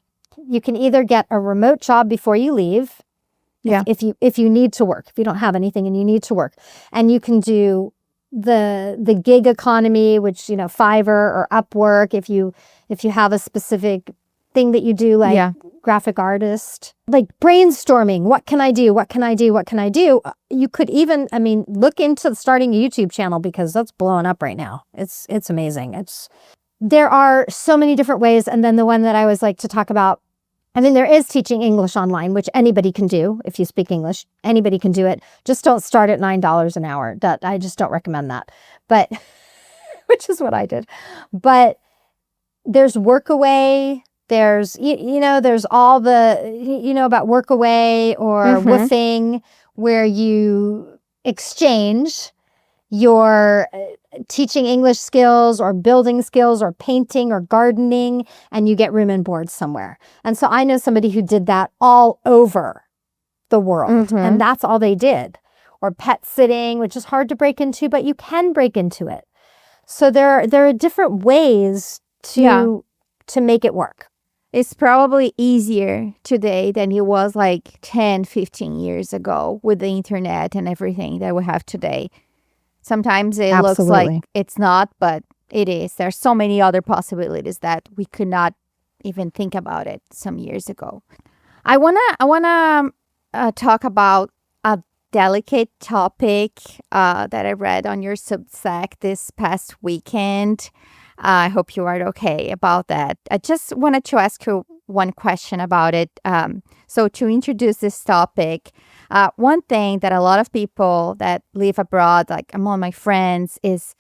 you can either get a remote job before you leave, if you need to work, if you don't have anything and you need to work, and you can do the gig economy, which, Fiverr or Upwork, if you have a specific thing that you do, like graphic artist, like brainstorming, what can I do? What can I do? What can I do? You could even, look into starting a YouTube channel because that's blowing up right now. It's amazing. There are so many different ways. And then the one that I always like to talk about, there is teaching English online, which anybody can do. If you speak English, anybody can do it. Just don't start at $9 an hour. I just don't recommend that. But, which is what I did. But there's Workaway. There's, there's all the, about Workaway or Woofing, where you exchange your teaching English skills or building skills or painting or gardening, and you get room and board somewhere. And so I know somebody who did that all over the world, and that's all they did. Or pet sitting, which is hard to break into, but you can break into it. So there are different ways to make it work.
It's probably easier today than it was like 10, 15 years ago with the internet and everything that we have today. Sometimes it looks like it's not, but it is. There's so many other possibilities that we could not even think about it some years ago. I wanna talk about a delicate topic that I read on your Substack this past weekend. I hope you are okay about that. I just wanted to ask you one question about it. So to introduce this topic, one thing that a lot of people that live abroad, like among my friends, is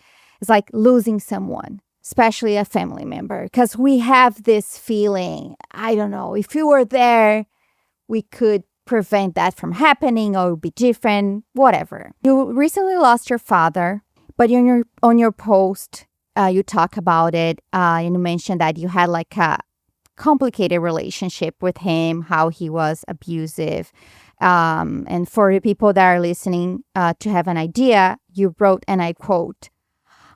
like losing someone, especially a family member, because we have this feeling, I don't know, if you were there, we could prevent that from happening, or it would be different, whatever. You recently lost your father, but on your post, you talk about it, and you mentioned that you had like a complicated relationship with him, how he was abusive. And for the people that are listening to have an idea, you wrote, and I quote,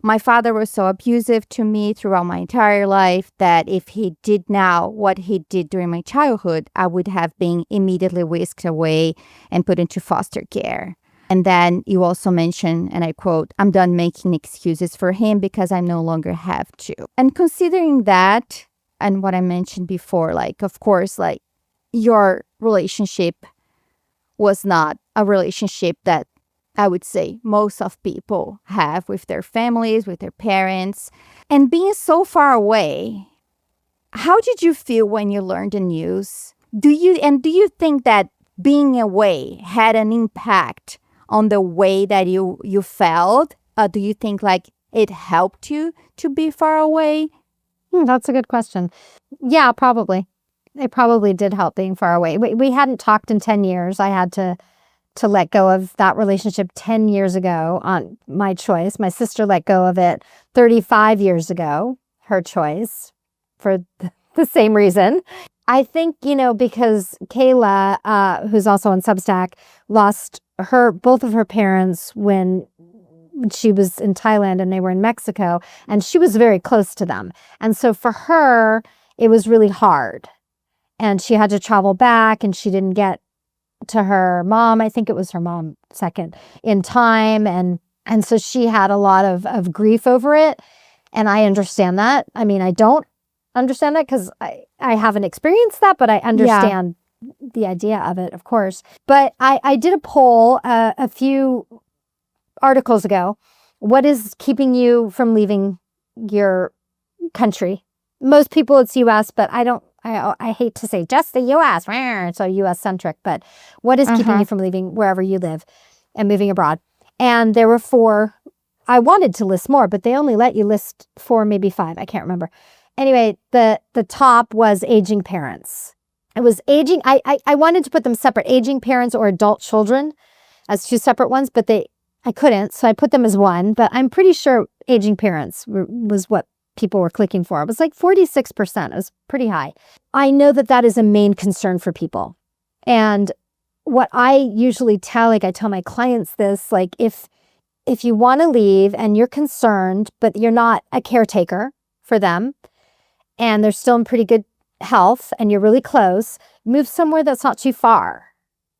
"My father was so abusive to me throughout my entire life that if he did now what he did during my childhood, I would have been immediately whisked away and put into foster care." And then you also mention, and I quote, "I'm done making excuses for him because I no longer have to." And considering that, and what I mentioned before, like, of course, like your relationship was not a relationship that I would say most of people have with their families, with their parents. And being so far away, how did you feel when you learned the news? Do you think that being away had an impact on the way that you felt? Do you think like it helped you to be far away?
That's a good question. Yeah, probably. It probably did help being far away. We hadn't talked in 10 years. I had to let go of that relationship 10 years ago on my choice. My sister let go of it 35 years ago, her choice, for the same reason. I think, because Kayla, who's also on Substack, lost both of her parents when she was in Thailand and they were in Mexico, and she was very close to them. And so for her, it was really hard. And she had to travel back, and she didn't get to her mom. I think it was her mom second in time. And so she had a lot of grief over it. And I understand that. I don't understand that because I haven't experienced that, but I understand the idea of it, of course. But I did a poll a few articles ago. What is keeping you from leaving your country? Most people it's U.S., but I hate to say just the U.S. It's so U.S. centric, but what is keeping you from leaving wherever you live and moving abroad? And there were 4. I wanted to list more, but they only let you list 4, maybe 5. I can't remember. Anyway, the top was aging parents. It was aging. I wanted to put them separate, aging parents or adult children as 2 separate ones, but I couldn't. So I put them as one, but I'm pretty sure aging parents was what people were clicking for. It was like 46%. It was pretty high. I know that is a main concern for people. And what I usually tell, I tell my clients this, if you want to leave and you're concerned, but you're not a caretaker for them and they're still in pretty good health and you're really close, move somewhere that's not too far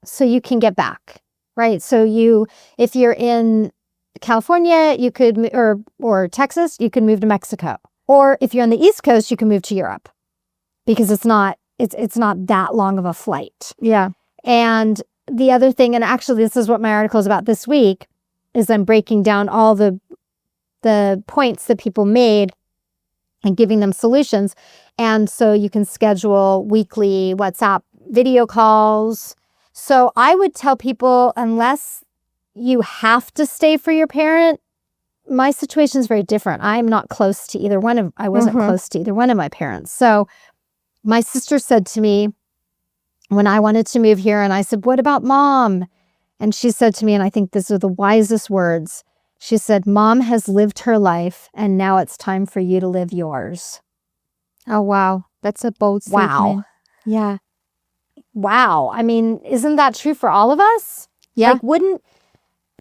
so you can get back, right? So if you're in California, you could, or Texas, you could move to Mexico. Or if you're on the East Coast, you can move to Europe because it's not that long of a flight.
Yeah.
And the other thing, and actually this is what my article is about this week, is I'm breaking down all the points that people made and giving them solutions. And so you can schedule weekly WhatsApp video calls. So I would tell people, unless you have to stay for your parent, my situation is very different. I'm not close to either one I wasn't close to either one of my parents. So my sister said to me when I wanted to move here, and I said, what about mom? And she said to me, and I think these are the wisest words, she said, Mom has lived her life and now it's time for you to live yours.
Oh, wow. That's a bold statement.
Wow.
Yeah.
Wow. I mean, isn't that true for all of us?
Yeah.
Wouldn't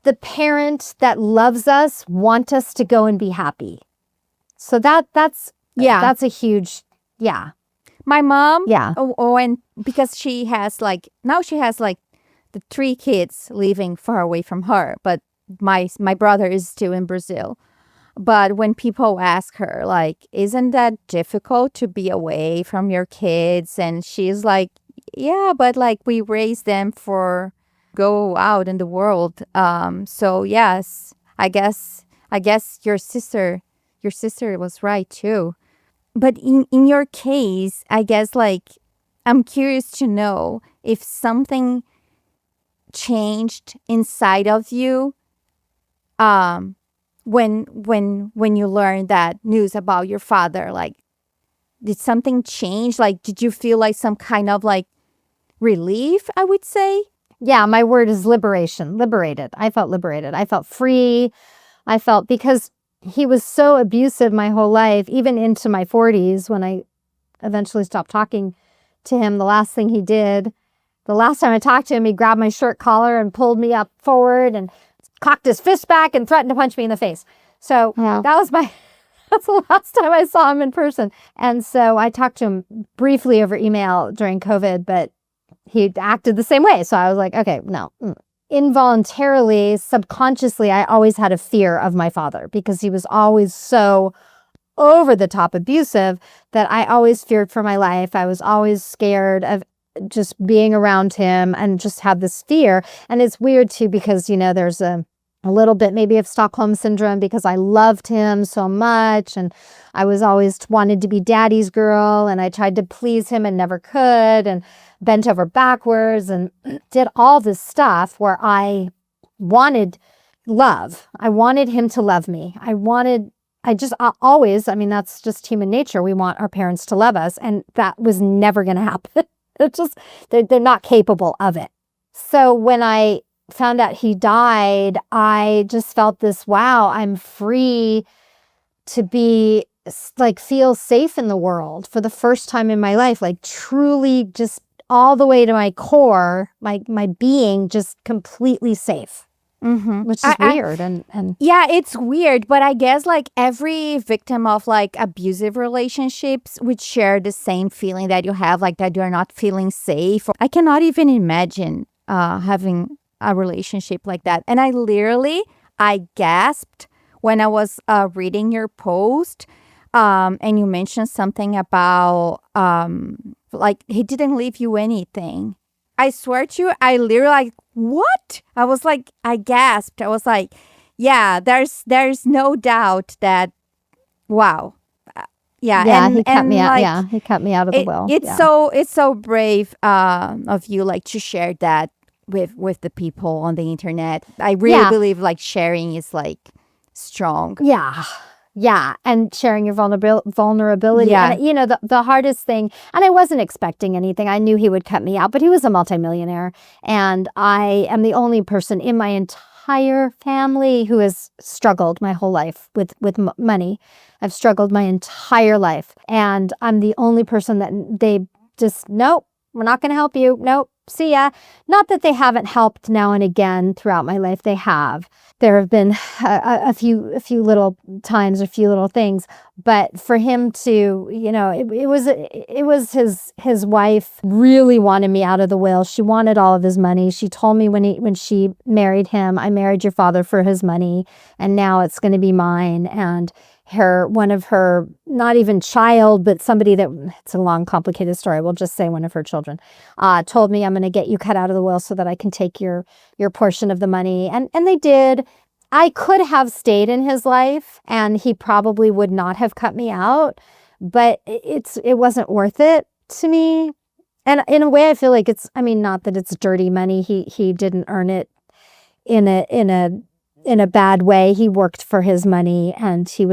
the parent that loves us want us to go and be happy? So that's a huge, yeah.
My mom,
yeah.
And because she has now she has the 3 kids living far away from her, but my brother is still in Brazil. But when people ask her, isn't that difficult to be away from your kids? And she's like, yeah, but we raise them for go out in the world. So yes, I guess your sister was right too. But in your case, I guess I'm curious to know if something changed inside of you when you learned that news about your father. Did something change? Did you feel some kind of relief, I would say?
Yeah, my word is liberation. Liberated. I felt liberated. I felt free. I felt, because he was so abusive my whole life, even into my 40s when I eventually stopped talking to him. The last thing he did, the last time I talked to him, he grabbed my shirt collar and pulled me up forward and cocked his fist back and threatened to punch me in the face. So that's the last time I saw him in person. And so I talked to him briefly over email during COVID, but he acted the same way. So I was like, okay, no. Involuntarily, subconsciously, I always had a fear of my father because he was always so over the top abusive that I always feared for my life. I was always scared of just being around him and just had this fear. And it's weird too, because, there's a little bit maybe of Stockholm syndrome because I loved him so much. And I was always wanted to be daddy's girl. And I tried to please him and never could, and bent over backwards and did all this stuff where I wanted love. I wanted him to love me. Always, that's just human nature. We want our parents to love us. And that was never going to happen. They're not capable of it. So when I found out he died, I just felt this, wow, I'm free to be feel safe in the world for the first time in my life, truly just all the way to my core, my being just completely safe. Which is weird. And
yeah, it's weird, but I guess every victim of abusive relationships would share the same feeling that you have, that you're not feeling safe. I cannot even imagine having a relationship like that. And I gasped when I was reading your post, and you mentioned something about Like, he didn't leave you anything. I swear to you, I literally like, what? I was like, I gasped. I was like, yeah, there's no doubt that, wow. Yeah,
Yeah, he cut me
and
out.
like,
Yeah, he cut me out of the will.
it's
Yeah.
so brave of you, like, to share that with the people on the internet. I really believe like sharing is like strong.
Yeah. Yeah. And sharing your vulnerability.
Yeah.
And, the hardest thing, and I wasn't expecting anything. I knew he would cut me out, but he was a multimillionaire. And I am the only person in my entire family who has struggled my whole life with money. I've struggled my entire life. And I'm the only person that they just, nope, we're not going to help you. Nope. See ya. Not that they haven't helped now and again throughout my life. They have. There have been a few little times, a few little things, but for him to, it was his wife really wanted me out of the will. She wanted all of his money. She told me when she married him, I married your father for his money, and now it's going to be mine. And one of her, not even child, but somebody that, it's a long, complicated story. We'll just say one of her children, told me, I'm going to get you cut out of the will so that I can take your portion of the money. And they did. I could have stayed in his life and he probably would not have cut me out, but it wasn't worth it to me. And in a way, I feel like not that it's dirty money. He didn't earn it in a bad way. He worked for his money, and he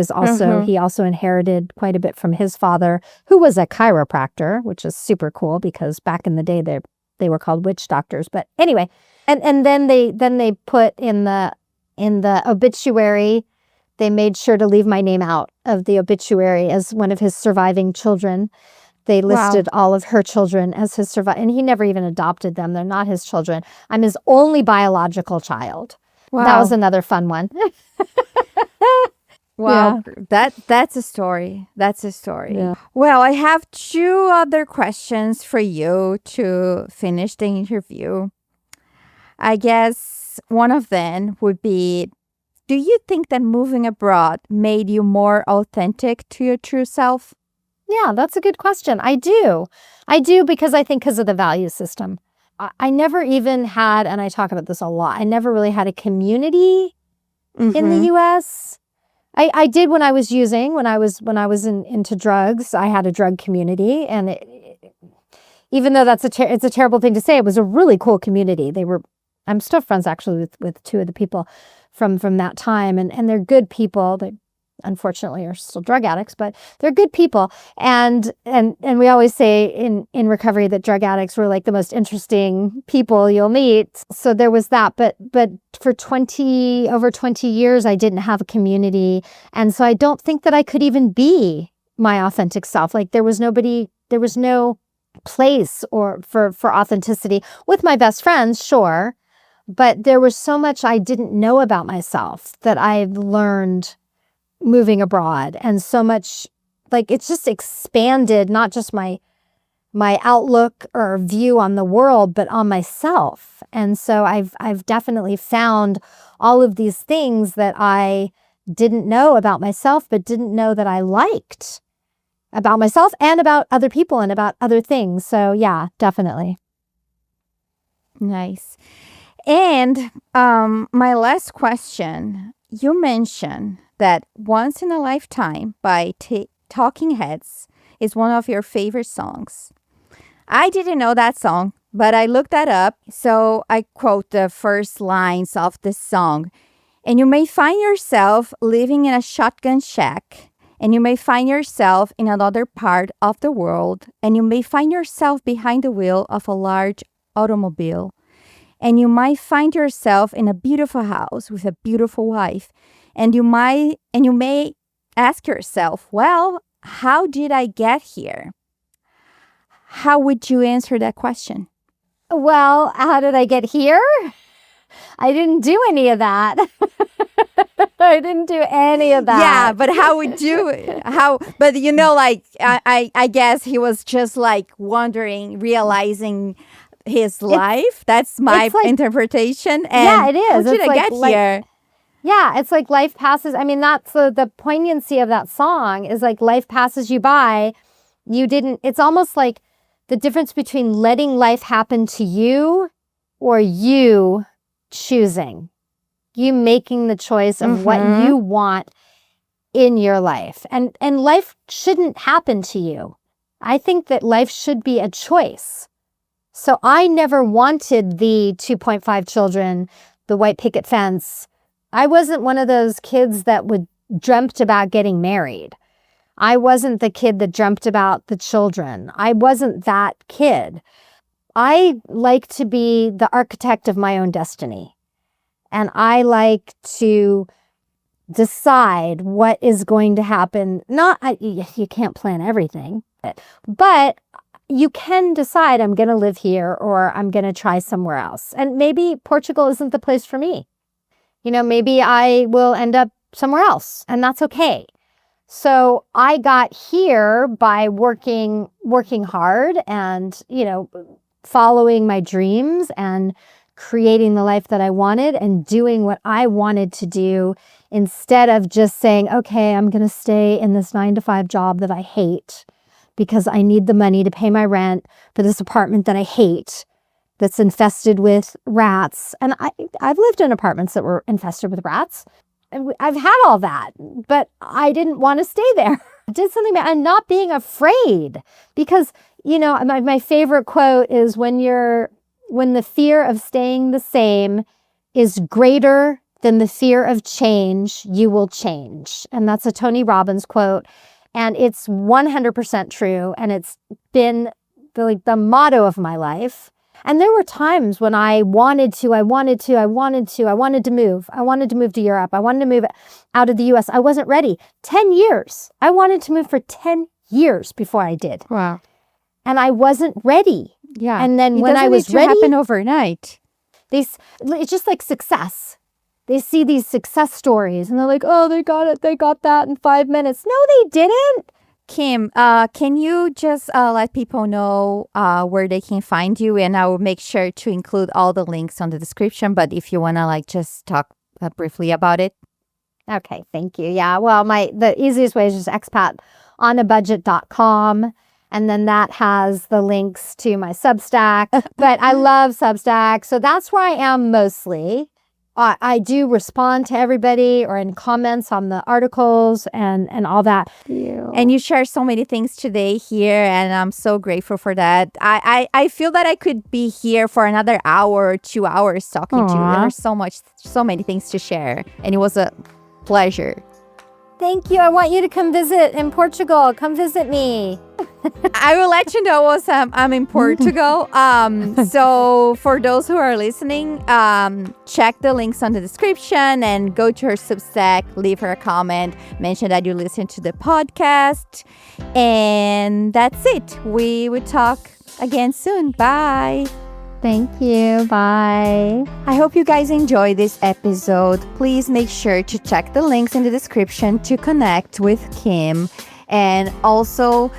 also inherited quite a bit from his father, who was a chiropractor, which is super cool because back in the day they were called witch doctors. But anyway, and then they put in the obituary, they made sure to leave my name out of the obituary as one of his surviving children. They listed all of her children as his and he never even adopted them. They're not his children. I'm his only biological child. Wow. That was another fun one.
Wow. Yeah. That's a story. That's a story.
Yeah.
Well, I have 2 other questions for you to finish the interview. I guess one of them would be, do you think that moving abroad made you more authentic to your true self?
Yeah, that's a good question. I do because I think because of the value system. I never even had, and I talk about this a lot, I never really had a community in the U.S. I did when I was into drugs. I had a drug community, and even though it's a terrible thing to say, it was a really cool community. I'm still friends actually with 2 of the people from that time, and they're good people. They unfortunately are still drug addicts, but they're good people. And we always say in recovery that drug addicts were like the most interesting people you'll meet. So there was that, but for over 20 years, I didn't have a community. And so I don't think that I could even be my authentic self. Like there was no place for authenticity with my best friends, sure. But there was so much I didn't know about myself that I've learned moving abroad, and so much, like, it's just expanded not just my outlook or view on the world, but on myself. And so I've definitely found all of these things that I didn't know about myself, but didn't know that I liked about myself and about other people and about other things. So yeah, definitely.
Nice. And my last question, you mentioned that Once in a Lifetime by Talking Heads is one of your favorite songs. I didn't know that song, but I looked that up. So I quote the first lines of this song. And you may find yourself living in a shotgun shack, and you may find yourself in another part of the world, and you may find yourself behind the wheel of a large automobile, and you might find yourself in a beautiful house with a beautiful wife. And you may ask yourself, well, how did I get here? How would you answer that question?
Well, how did I get here? I didn't do any of that. I didn't do any of that.
Yeah, but how would you, but like, I guess he was just like wondering, realizing his life. That's my interpretation. And
yeah, it is.
How did I get here?
Yeah, it's like life passes. I mean, that's the poignancy of that song is like life passes you by. It's almost like the difference between letting life happen to you or you choosing, you making the choice of what you want in your life. And life shouldn't happen to you. I think that life should be a choice. So I never wanted the 2.5 children, the white picket fence. I wasn't one of those kids that dreamt about getting married. I wasn't the kid that dreamt about the children. I wasn't that kid. I like to be the architect of my own destiny. And I like to decide what is going to happen. You can't plan everything, but you can decide I'm going to live here or I'm going to try somewhere else. And maybe Portugal isn't the place for me. Maybe I will end up somewhere else, and that's okay. So I got here by working hard and, following my dreams and creating the life that I wanted and doing what I wanted to do instead of just saying, okay, I'm going to stay in this 9-to-5 job that I hate because I need the money to pay my rent for this apartment that I hate that's infested with rats. And I've lived in apartments that were infested with rats. And I've had all that, but I didn't want to stay there. I did something about and not being afraid because, my favorite quote is when the fear of staying the same is greater than the fear of change, you will change. And that's a Tony Robbins quote. And it's 100% true. And it's been the motto of my life. And there were times when I wanted to move. I wanted to move to Europe. I wanted to move out of the US. I wasn't ready. 10 years. I wanted to move for 10 years before I did.
Wow.
And I wasn't ready.
Yeah.
And then when I was ready,
it happen overnight.
It's just like success. They see these success stories and they're like, oh, they got it. They got that in 5 minutes. No, they didn't.
Kim, can you just let people know where they can find you? And I will make sure to include all the links on the description. But if you want to just talk briefly about it.
Okay, thank you. Yeah, well, the easiest way is just expatonabudget.com. And then that has the links to my Substack. But I love Substack. So that's where I am mostly. I do respond to everybody or in comments on the articles and all that.
And you share so many things today here, and I'm so grateful for that. I feel that I could be here for another hour or 2 hours talking to you. There's so many things to share, and it was a pleasure.
Thank you. I want you to come visit in Portugal. Come visit me.
I will let you know once I'm in Portugal. So for those who are listening, check the links on the description and go to her Substack, leave her a comment, mention that you listen to the podcast. And that's it. We will talk again soon. Bye.
Thank you. Bye.
I hope you guys enjoyed this episode. Please make sure to check the links in the description to connect with Kim. And also,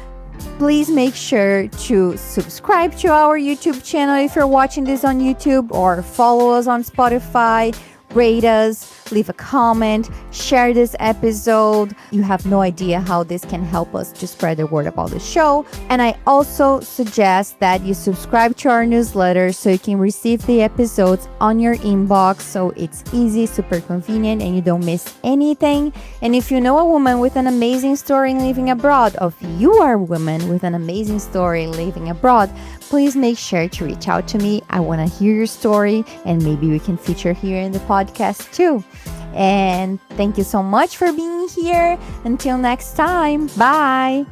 please make sure to subscribe to our YouTube channel if you're watching this on YouTube, or follow us on Spotify, rate us, leave a comment, share this episode. You have no idea how this can help us to spread the word about the show. And I also suggest that you subscribe to our newsletter so you can receive the episodes on your inbox, so it's easy, super convenient, and you don't miss anything. And if you know a woman with an amazing story living abroad, or if you are a woman with an amazing story living abroad, please make sure to reach out to me. I want to hear your story, and maybe we can feature here in the podcast too. And thank you so much for being here. Until next time, bye.